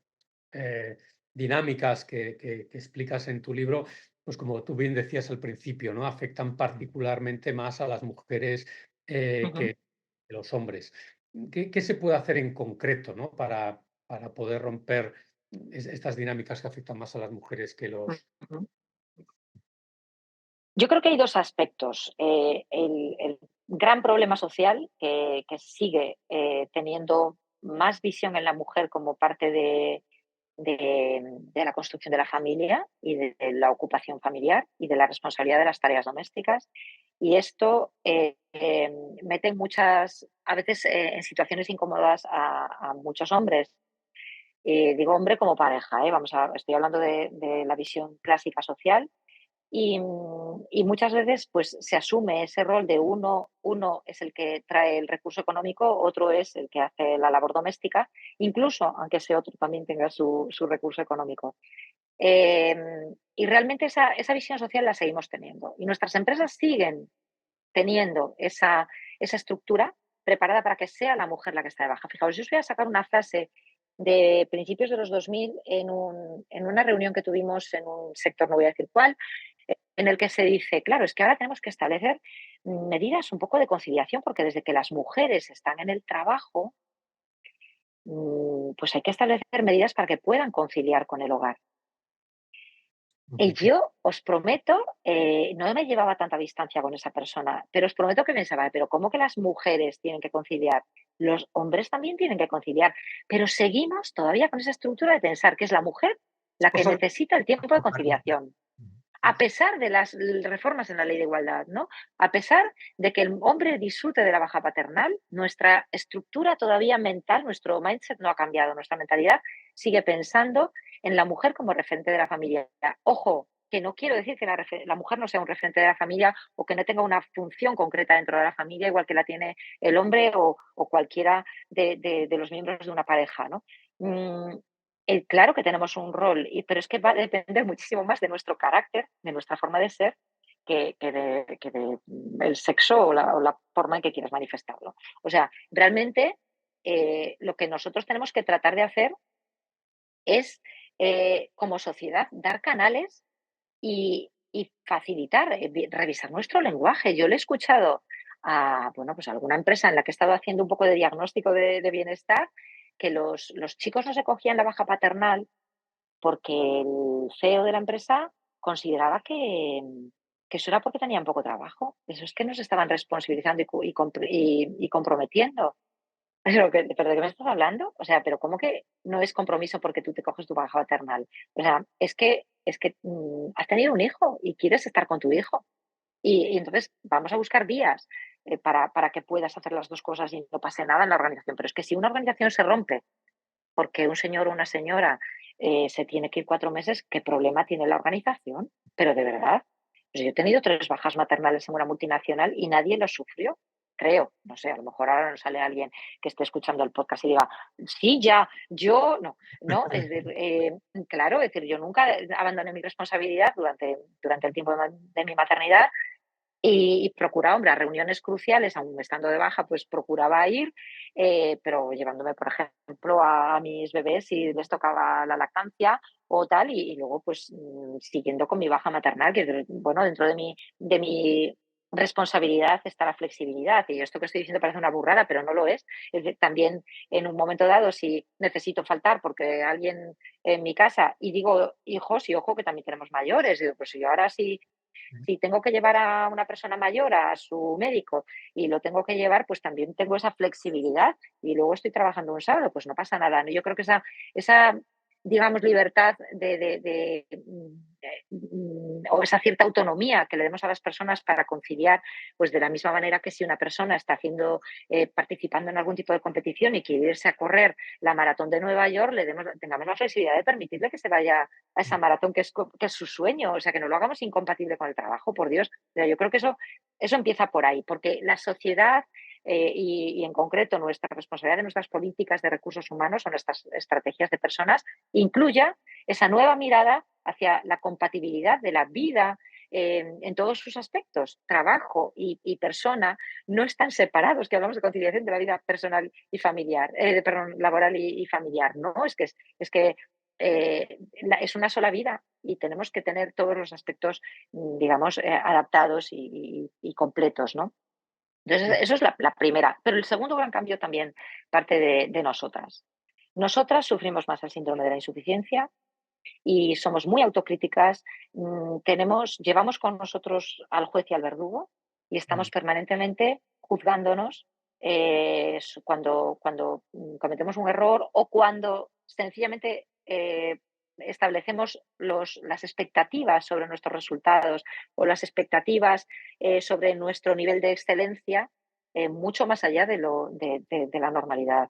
dinámicas que explicas en tu libro, pues como tú bien decías al principio, ¿no? Afectan particularmente más a las mujeres Ujú, que los hombres. ¿Qué se puede hacer en concreto, ¿no? Para poder romper estas dinámicas que afectan más a las mujeres que los... ujú. Yo creo que hay dos aspectos. gran problema social que sigue teniendo más visión en la mujer como parte de la construcción de la familia y de la ocupación familiar y de la responsabilidad de las tareas domésticas. Y esto mete a veces en situaciones incómodas a muchos hombres. Digo hombre como pareja, estoy hablando de la visión clásica social y muchas veces pues se asume ese rol de uno es el que trae el recurso económico, otro es el que hace la labor doméstica, incluso aunque ese otro también tenga su recurso económico. Y realmente esa visión social la seguimos teniendo. Y nuestras empresas siguen teniendo esa estructura preparada para que sea la mujer la que está de baja. Fijaos, yo os voy a sacar una frase de principios de los 2000 en una reunión que tuvimos en un sector, no voy a decir cuál, en el que se dice, claro, es que ahora tenemos que establecer medidas un poco de conciliación, porque desde que las mujeres están en el trabajo, pues hay que establecer medidas para que puedan conciliar con el hogar. Y yo os prometo, no me llevaba tanta distancia con esa persona, pero os prometo que pensaba, pero ¿cómo que las mujeres tienen que conciliar? Los hombres también tienen que conciliar, pero seguimos todavía con esa estructura de pensar que es la mujer la que Cosas- necesita el tiempo de conciliación. A pesar de las reformas en la ley de igualdad, ¿no? A pesar de que el hombre disfrute de la baja paternal, nuestra estructura todavía mental, nuestro mindset no ha cambiado, nuestra mentalidad sigue pensando en la mujer como referente de la familia. Ojo, que no quiero decir que la mujer no sea un referente de la familia o que no tenga una función concreta dentro de la familia, igual que la tiene el hombre o cualquiera de los miembros de una pareja, ¿no? Mm, claro que tenemos un rol, pero es que va a depender muchísimo más de nuestro carácter, de nuestra forma de ser, que el sexo o la forma en que quieras manifestarlo. O sea, realmente lo que nosotros tenemos que tratar de hacer es, como sociedad, dar canales y facilitar, revisar nuestro lenguaje. Yo le he escuchado a, bueno, pues a alguna empresa en la que he estado haciendo un poco de diagnóstico de bienestar, que los chicos no se cogían la baja paternal porque el CEO de la empresa consideraba que eso era porque tenían poco trabajo. Eso es que nos estaban responsabilizando y comprometiendo. ¿Pero de qué me estás hablando? O sea, ¿pero cómo que no es compromiso porque tú te coges tu baja paternal? O sea, es que has tenido un hijo y quieres estar con tu hijo. Y entonces vamos a buscar vías para que puedas hacer las dos cosas y no pase nada en la organización. Pero es que si una organización se rompe porque un señor o una señora se tiene que ir 4 meses, ¿qué problema tiene la organización? Pero de verdad, pues yo he tenido 3 bajas maternales en una multinacional y nadie lo sufrió, creo. No sé, a lo mejor ahora nos sale alguien que esté escuchando el podcast y diga, sí, ya, yo no, no, claro, es decir, yo nunca abandoné mi responsabilidad durante el tiempo de mi maternidad y procuraba, hombre, a reuniones cruciales, aun estando de baja, pues procuraba ir, pero llevándome, por ejemplo, a mis bebés si les tocaba la lactancia o tal, y luego pues siguiendo con mi baja maternal, que bueno, dentro de mi responsabilidad está la flexibilidad. Y esto que estoy diciendo parece una burrada, pero no lo es. Es decir, también en un momento dado, si necesito faltar porque alguien en mi casa, y digo hijos, y ojo que también tenemos mayores, digo, pues yo ahora sí si tengo que llevar a una persona mayor a su médico y lo tengo que llevar, pues también tengo esa flexibilidad y luego estoy trabajando un sábado, pues no pasa nada, ¿no? Yo creo que esa digamos, libertad o esa cierta autonomía que le demos a las personas para conciliar, pues de la misma manera que si una persona está participando en algún tipo de competición y quiere irse a correr la maratón de Nueva York, tengamos la flexibilidad de permitirle que se vaya a esa maratón que es su sueño, o sea, que no lo hagamos incompatible con el trabajo, por Dios. Pero yo creo que eso empieza por ahí, porque la sociedad y en concreto nuestra responsabilidad de nuestras políticas de recursos humanos o nuestras estrategias de personas incluya esa nueva mirada hacia la compatibilidad de la vida en todos sus aspectos, trabajo y persona, no están separados, que hablamos de conciliación de la vida personal y familiar, perdón, laboral y familiar, no, es que es una sola vida y tenemos que tener todos los aspectos, digamos, adaptados y completos, ¿no? Entonces, eso es la primera. Pero el segundo gran cambio también parte de nosotras. Nosotras sufrimos más el síndrome de la insuficiencia y somos muy autocríticas. Llevamos con nosotros al juez y al verdugo y estamos permanentemente juzgándonos cuando cometemos un error o cuando sencillamente establecemos las expectativas sobre nuestros resultados o las expectativas sobre nuestro nivel de excelencia mucho más allá de la normalidad.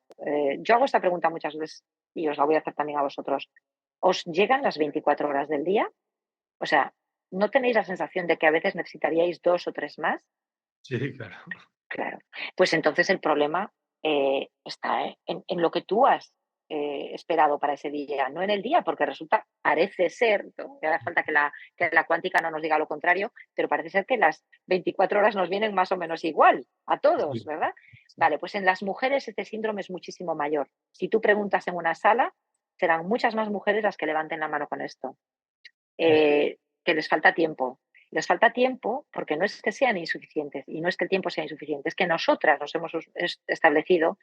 Yo hago esta pregunta muchas veces y os la voy a hacer también a vosotros. ¿Os llegan las 24 horas del día? O sea, ¿no tenéis la sensación de que a veces necesitaríais 2 o 3 más? Sí, claro. Claro. Pues entonces el problema está en lo que tú has esperado para ese día, no en el día, porque resulta, parece ser, ¿no? Que hace falta que la cuántica no nos diga lo contrario, pero parece ser que las 24 horas nos vienen más o menos igual a todos, Sí, ¿verdad? sí. Vale, pues en las mujeres este síndrome es muchísimo mayor. Si tú preguntas en una sala, serán muchas más mujeres las que levanten la mano con esto. Que les falta tiempo. Les falta tiempo porque no es que sean insuficientes y no es que el tiempo sea insuficiente, es que nosotras nos hemos establecido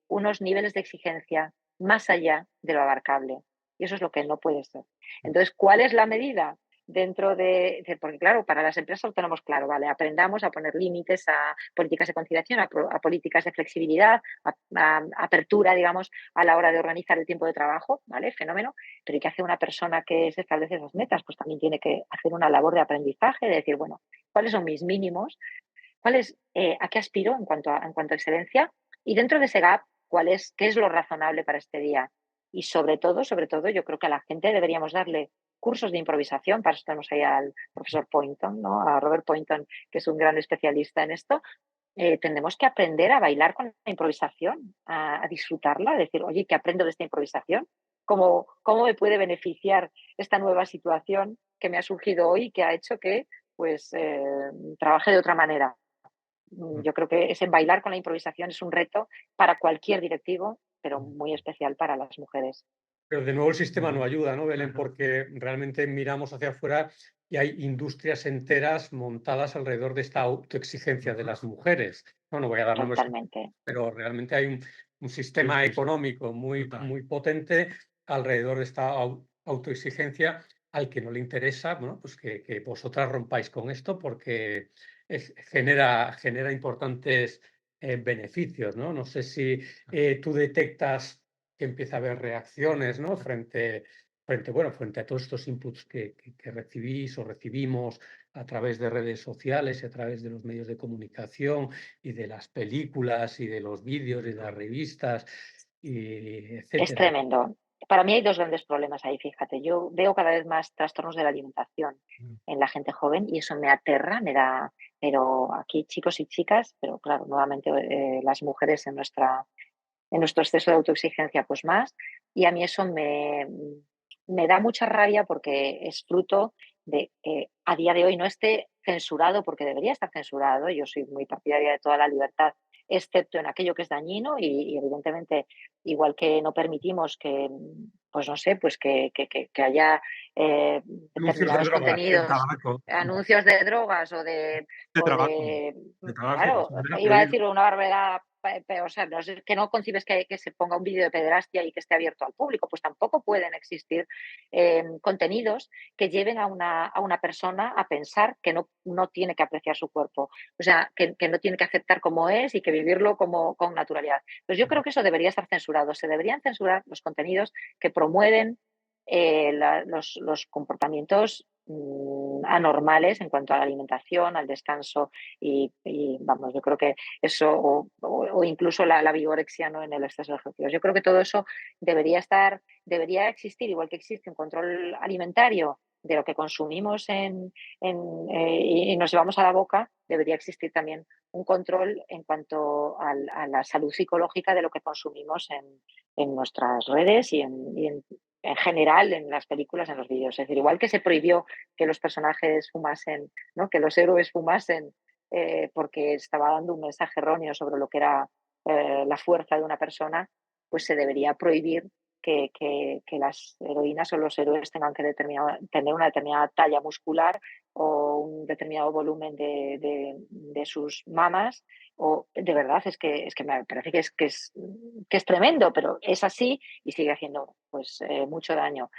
unos niveles de exigencia más allá de lo abarcable. Y eso es lo que no puede ser. Entonces, ¿cuál es la medida? Porque claro, para las empresas lo tenemos claro, ¿vale? Aprendamos a poner límites a políticas de conciliación, a políticas de flexibilidad, a apertura, digamos, a la hora de organizar el tiempo de trabajo, ¿vale? Fenómeno. Pero ¿y qué hace una persona que se establece esas metas? Pues también tiene que hacer una labor de aprendizaje, de decir, bueno, ¿cuáles son mis mínimos? ¿A qué aspiro en cuanto a excelencia? Y dentro de ese gap, qué es lo razonable para este día? Y sobre todo, yo creo que a la gente deberíamos darle cursos de improvisación, para eso tenemos ahí al profesor Poynton, ¿no? A Robert Poynton, que es un gran especialista en esto. Tendremos que aprender a bailar con la improvisación, a disfrutarla, a decir, oye, ¿qué aprendo de esta improvisación? ¿Cómo me puede beneficiar esta nueva situación que me ha surgido hoy, que ha hecho que pues trabaje de otra manera? Mm. Yo creo que ese bailar con la improvisación es un reto para cualquier directivo, pero muy especial para las mujeres. Pero de nuevo el sistema no Ujú. ayuda, ¿no, Belén? Ajá. Porque realmente miramos hacia afuera y hay industrias enteras montadas alrededor de esta autoexigencia de las mujeres. No voy a dar nombres, Totalmente. pero realmente hay un Sí, sistema sí, sí. económico muy, Total. muy potente alrededor de esta autoexigencia al que no le interesa, bueno, pues que vosotras rompáis con esto porque genera importantes beneficios, ¿no? No sé si tú detectas que empieza a haber reacciones, ¿no? Frente a todos estos inputs que recibís o recibimos a través de redes sociales y a través de los medios de comunicación y de las películas y de los vídeos y de las revistas, y Es etcétera. tremendo. Para mí hay dos grandes problemas ahí, fíjate. Yo veo cada vez más trastornos de la alimentación Mm. en la gente joven y eso me aterra, pero aquí chicos y chicas, pero claro, nuevamente las mujeres en nuestro exceso de autoexigencia, pues más. Y a mí eso me da mucha rabia porque es fruto de que a día de hoy no esté censurado, porque debería estar censurado. Yo soy muy partidaria de toda la libertad, excepto en aquello que es dañino y evidentemente, igual que no permitimos que, pues no sé, pues que haya Anuncios de determinados drogas, de contenidos, tabaco, anuncios de drogas de o tabaco, de de tabaco, claro, eso era iba a prohibido. decir una barbaridad, o sea, no es que no concibes que se ponga un vídeo de pederastia y que esté abierto al público, pues tampoco pueden existir contenidos que lleven a una persona a pensar que no tiene que apreciar su cuerpo, o sea, que no tiene que aceptar como es y que vivirlo con naturalidad. Pues yo creo que eso debería estar censurado. Se deberían censurar los contenidos que promueven los comportamientos anormales en cuanto a la alimentación, al descanso y vamos, yo creo que eso o incluso la vigorexia, ¿no? En el exceso de ejercicios. Yo creo que todo eso debería existir, igual que existe un control alimentario de lo que consumimos y nos llevamos a la boca, debería existir también un control en cuanto a la salud psicológica de lo que consumimos en nuestras redes y en general en las películas, en los vídeos. Es decir, igual que se prohibió que los personajes fumasen, ¿no? Que los héroes fumasen porque estaba dando un mensaje erróneo sobre lo que era la fuerza de una persona, pues se debería prohibir que las heroínas o los héroes tengan que tener una determinada talla muscular o un determinado volumen de sus mamas. O de verdad es que me parece que es tremendo, pero es así y sigue haciendo pues mucho daño.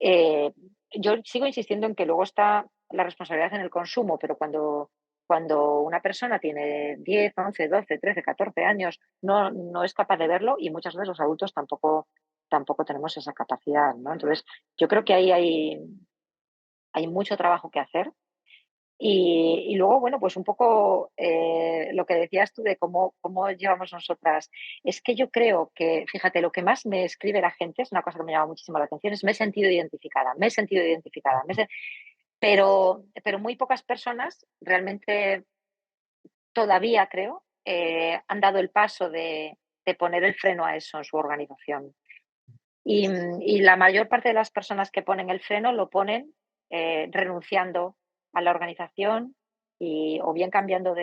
Eh, yo sigo insistiendo en que luego está la responsabilidad en el consumo, pero cuando cuando una persona tiene 10, 11, 12, 13, 14 años, no es capaz de verlo y muchas veces los adultos tampoco tenemos esa capacidad, ¿no? Entonces, yo creo que ahí hay mucho trabajo que hacer. Y luego, bueno, pues un poco lo que decías tú de cómo llevamos nosotras. Es que yo creo que, fíjate, lo que más me escribe la gente, es una cosa que me llama muchísimo la atención, es me he sentido identificada, me he sentido identificada. Pero muy pocas personas realmente todavía, creo, han dado el paso de poner el freno a eso en su organización. Y la mayor parte de las personas que ponen el freno lo ponen renunciando a la organización o bien cambiando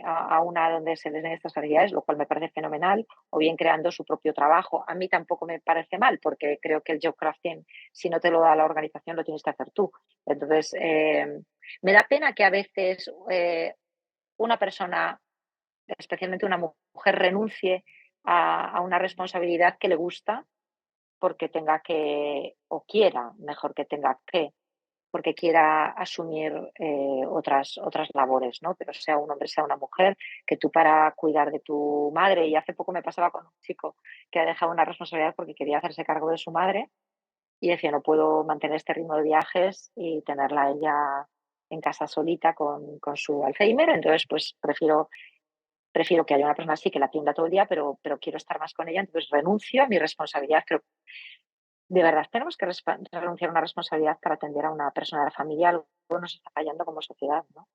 a una donde se les den estas habilidades, lo cual me parece fenomenal, o bien creando su propio trabajo. A mí tampoco me parece mal, porque creo que el job crafting, si no te lo da la organización, lo tienes que hacer tú. Entonces, me da pena que a veces una persona, especialmente una mujer, renuncie a una responsabilidad que le gusta porque tenga que, o quiera, mejor que tenga que, porque quiera asumir otras labores, ¿no? Pero sea un hombre, sea una mujer, que tú para cuidar de tu madre, y hace poco me pasaba con un chico que ha dejado una responsabilidad porque quería hacerse cargo de su madre y decía, no puedo mantener este ritmo de viajes y tenerla a ella en casa solita con su Alzheimer, entonces pues prefiero que haya una persona así que la atienda todo el día, pero quiero estar más con ella, entonces renuncio a mi responsabilidad. Pero de verdad tenemos que renunciar a una responsabilidad para atender a una persona de la familia. Algo nos está fallando como sociedad, ¿no?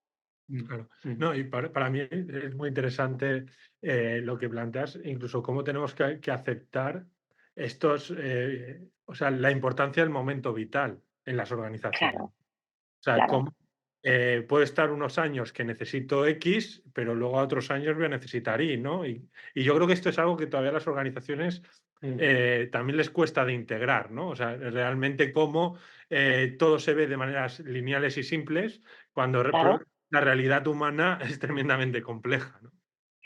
Claro. No, y para mí es muy interesante lo que planteas, incluso cómo tenemos que aceptar estos, o sea, la importancia del momento vital en las organizaciones. Claro, O sea, claro, puede estar unos años que necesito X, pero luego a otros años voy a necesitar Y, ¿no? Y yo creo que esto es algo que todavía las organizaciones también les cuesta de integrar, ¿no? O sea, realmente cómo todo se ve de maneras lineales y simples cuando claro. la realidad humana es tremendamente compleja, ¿no?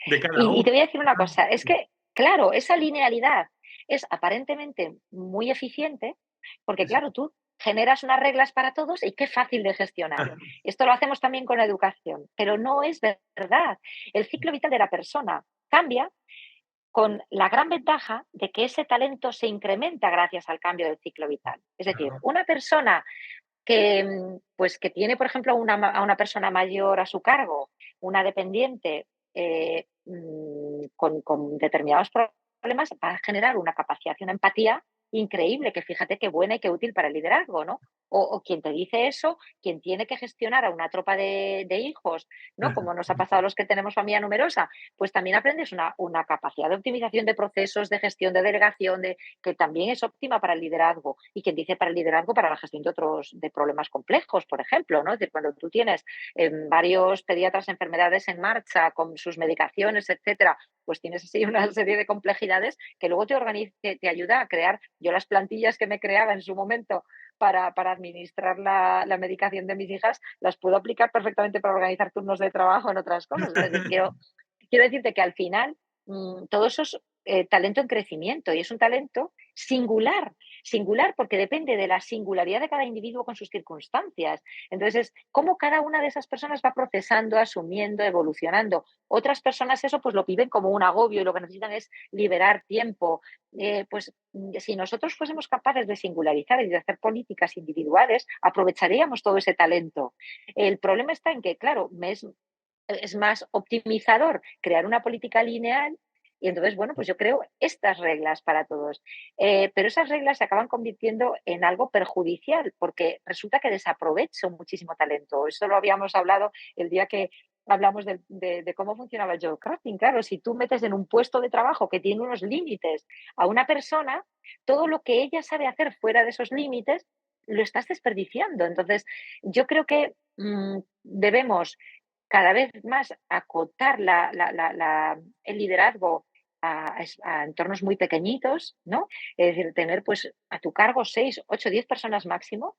De cada Y uno. te voy a decir una cosa, es que, claro, esa linealidad es aparentemente muy eficiente, porque claro, tú generas unas reglas para todos y qué fácil de gestionar. Esto lo hacemos también con la educación, pero no es verdad. El ciclo vital de la persona cambia con la gran ventaja de que ese talento se incrementa gracias al cambio del ciclo vital. Es decir, una persona que tiene, por ejemplo, a una persona mayor a su cargo, una dependiente con determinados problemas, va a generar una capacidad y una empatía increíble, que fíjate qué buena y qué útil para el liderazgo, ¿no? O quien te dice eso, quien tiene que gestionar a una tropa de hijos, ¿no? Como nos ha pasado a los que tenemos familia numerosa, pues también aprendes una capacidad de optimización de procesos, de gestión, de delegación, que también es óptima para el liderazgo. Y quien dice para el liderazgo, para la gestión de problemas complejos, por ejemplo, ¿no? Es decir, cuando tú tienes varios pediatras enfermedades en marcha con sus medicaciones, etcétera, pues tienes así una serie de complejidades que luego te ayuda a crear. Yo las plantillas que me creaba en su momento para administrar la medicación de mis hijas, las puedo aplicar perfectamente para organizar turnos de trabajo en otras cosas. Es decir, quiero decirte que al final todo eso es talento en crecimiento y es un talento singular porque depende de la singularidad de cada individuo con sus circunstancias. Entonces, cómo cada una de esas personas va procesando, asumiendo, evolucionando. Otras personas eso pues lo viven como un agobio y lo que necesitan es liberar tiempo. Si nosotros fuésemos capaces de singularizar y de hacer políticas individuales, aprovecharíamos todo ese talento. El problema está en que, claro, es más optimizador crear una política lineal y entonces, bueno, pues yo creo estas reglas para todos. Pero esas reglas se acaban convirtiendo en algo perjudicial porque resulta que desaprovecho muchísimo talento. Eso lo habíamos hablado el día que hablamos de cómo funcionaba el job crafting. Claro, si tú metes en un puesto de trabajo que tiene unos límites a una persona, todo lo que ella sabe hacer fuera de esos límites lo estás desperdiciando. Entonces, yo creo que debemos cada vez más acotar el liderazgo a entornos muy pequeñitos, ¿no? Es decir, tener pues a tu cargo 6, 8, 10 personas máximo,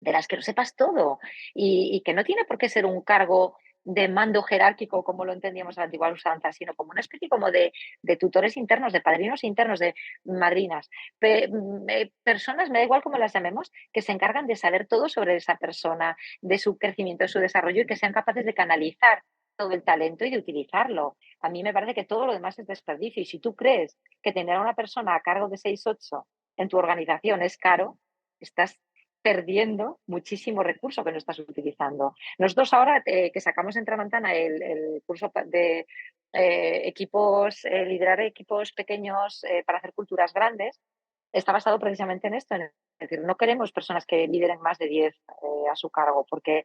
de las que lo sepas todo y que no tiene por qué ser un cargo de mando jerárquico como lo entendíamos en la antigua usanza, sino como una especie como de tutores internos, de padrinos internos, de madrinas, personas, me da igual cómo las llamemos, que se encargan de saber todo sobre esa persona, de su crecimiento, de su desarrollo y que sean capaces de canalizar todo el talento y de utilizarlo. A mí me parece que todo lo demás es desperdicio y si tú crees que tener a una persona a cargo de 6-8 en tu organización es caro, estás perdiendo muchísimo recurso que no estás utilizando. Nosotros ahora que sacamos en Tramontana el curso de equipos, liderar equipos pequeños para hacer culturas grandes, está basado precisamente en esto. Es decir, no queremos personas que lideren más de 10 a su cargo, porque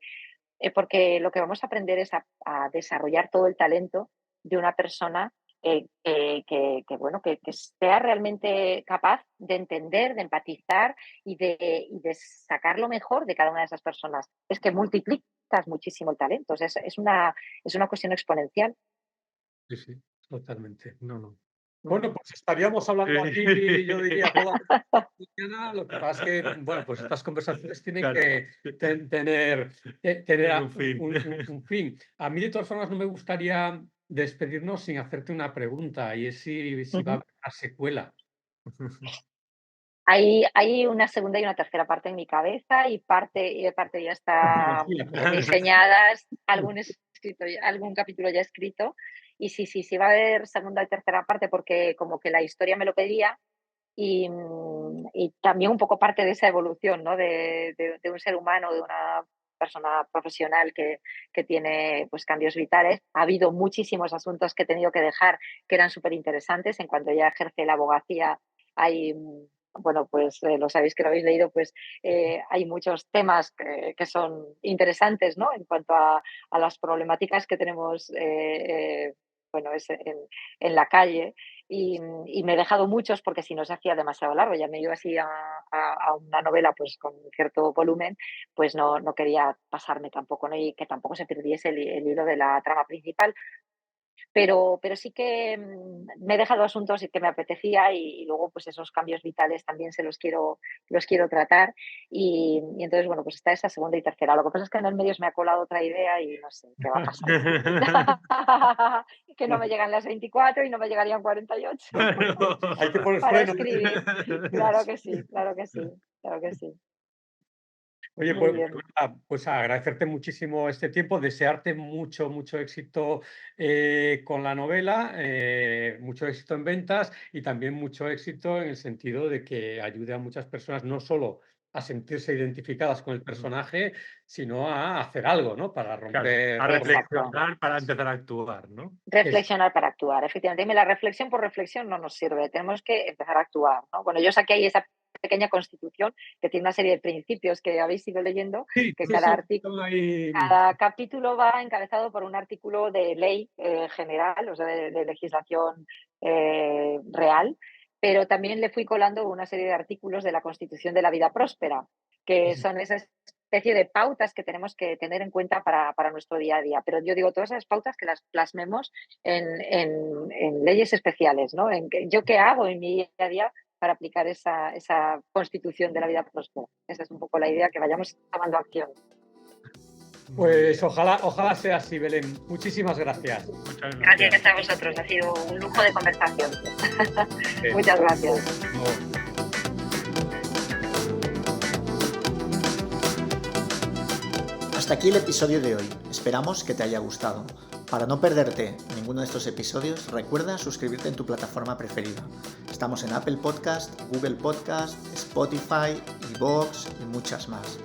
lo que vamos a aprender es a desarrollar todo el talento de una persona bueno, que sea realmente capaz de entender, de empatizar y de sacar lo mejor de cada una de esas personas. Es que multiplicas muchísimo el talento, es una cuestión exponencial. Sí, sí, totalmente. No. Mm. Bueno, pues estaríamos hablando aquí, yo diría, toda la mañana. Lo que pasa es que, bueno, pues estas conversaciones tienen Claro. que tener Un fin. un fin. A mí, de todas formas, no me gustaría despedirnos sin hacerte una pregunta, y es si va a haber una secuela. Hay una segunda y una tercera parte en mi cabeza y parte ya está diseñadas, algún capítulo ya escrito. Y sí, va a haber segunda y tercera parte porque como que la historia me lo pedía y también un poco parte de esa evolución, ¿no? de un ser humano, de una persona profesional que tiene pues cambios vitales. Ha habido muchísimos asuntos que he tenido que dejar que eran súper interesantes. En cuanto ya ejerce la abogacía, hay bueno, pues lo sabéis que lo habéis leído, pues hay muchos temas que son interesantes, ¿no? En cuanto a las problemáticas que tenemos bueno, en la calle y me he dejado muchos porque si no se hacía demasiado largo, ya me iba así a una novela pues con cierto volumen, pues no quería pasarme tampoco, ¿no? Y que tampoco se perdiese el hilo de la trama principal. Pero sí que me he dejado asuntos que me apetecía y luego pues esos cambios vitales también los quiero tratar y entonces bueno pues está esa segunda y tercera. Lo que pasa es que en el medio se me ha colado otra idea y no sé qué va a pasar. Que no me llegan las 24 y no me llegarían 48 Hay que poner para freno. escribir. Claro que sí, claro que sí, claro que sí. Oye, Muy pues, bien. pues agradecerte muchísimo este tiempo, desearte mucho éxito con la novela, mucho éxito en ventas y también mucho éxito en el sentido de que ayude a muchas personas no solo a sentirse identificadas con el personaje, sino a hacer algo, ¿no? Para Claro, romper a Exacto. reflexionar para empezar a actuar, ¿no? Reflexionar para actuar, efectivamente. Y la reflexión por reflexión no nos sirve, tenemos que empezar a actuar, ¿no? Bueno, yo saqué ahí esa pequeña constitución que tiene una serie de principios que habéis ido leyendo, Sí, que sí, sí, están ahí. cada capítulo va encabezado por un artículo de ley general, o sea, de legislación real, pero también le fui colando una serie de artículos de la Constitución de la Vida Próspera, que son esa especie de pautas que tenemos que tener en cuenta para nuestro día a día. Pero yo digo, todas esas pautas que las plasmemos en leyes especiales, ¿no? ¿Yo qué hago en mi día a día para aplicar esa Constitución de la Vida Próspera? Esa es un poco la idea, que vayamos tomando acción. Pues ojalá sea así, Belén. Muchísimas gracias. Muchas Gracias a vosotros, ha sido un lujo de conversación. Muchas gracias. Hasta aquí el episodio de hoy. Esperamos que te haya gustado. Para no perderte ninguno de estos episodios, recuerda suscribirte en tu plataforma preferida. Estamos en Apple Podcast, Google Podcast, Spotify, iVoox y muchas más.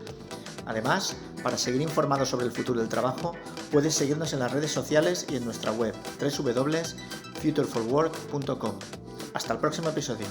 Además, para seguir informado sobre el futuro del trabajo, puedes seguirnos en las redes sociales y en nuestra web www.futureforwork.com. Hasta el próximo episodio.